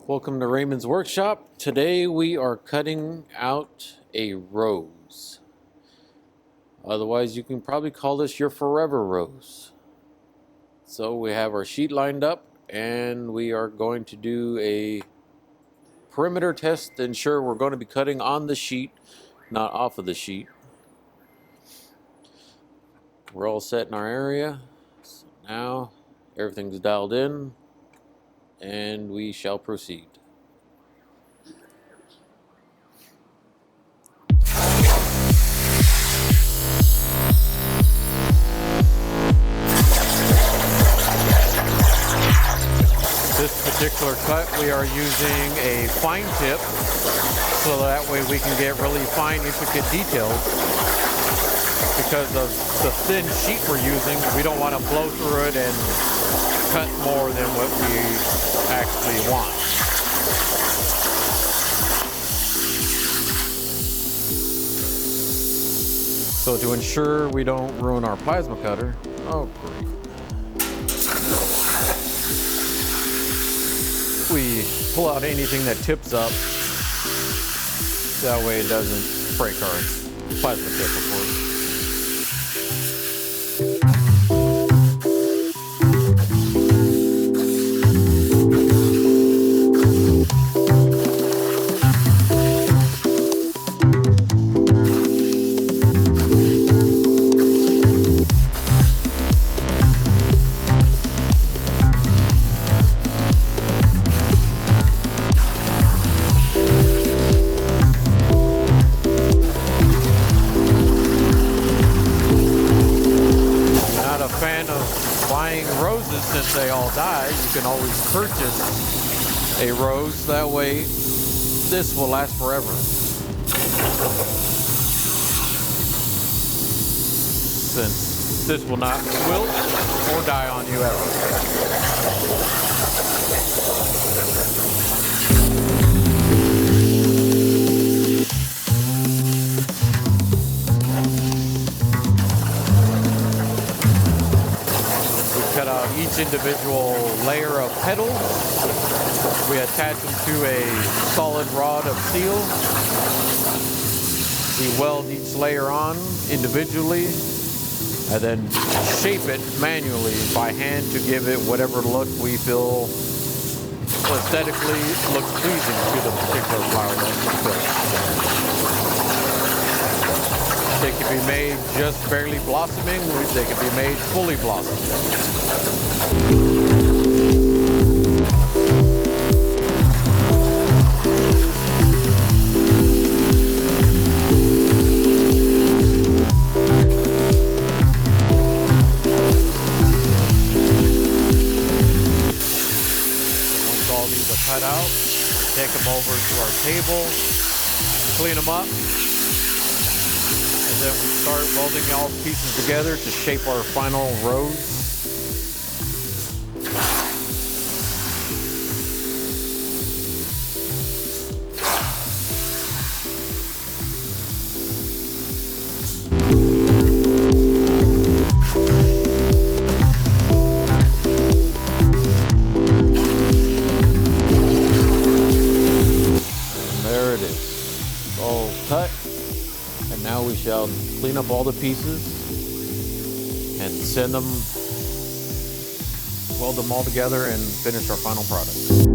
Welcome to Raymond's workshop. Today we are cutting out a rose. Otherwise you can probably call this your forever rose. So we have our sheet lined up and we are going to do a perimeter test to ensure we're going to be cutting on the sheet, not off of the sheet. We're all set in our area. So now everything's dialed in and we shall proceed. This particular cut we are using a fine tip so that way we can get really fine intricate details. Because of the thin sheet we're using, we don't want to blow through it and cut more than what we actually want. So to ensure we don't ruin our plasma cutter, oh great, we pull out anything that tips up, that way it doesn't break our plasma tip, of course. Buying roses since they all die, you can always purchase a rose. That way this will last forever. Since this will not wilt or die on you ever. Cut out each individual layer of petals. We attach them to a solid rod of steel. We weld each layer on individually and then shape it manually by hand to give it whatever look we feel aesthetically looks pleasing to the particular flower that we built. They can be made just barely blossoming, or they can be made fully blossoming. Once all these are cut out, we take them over to our table, clean them up. Then we start welding all the pieces together to shape our final rose. And there it is, all cut. And now we shall clean up all the pieces and send them, weld them all together and finish our final product.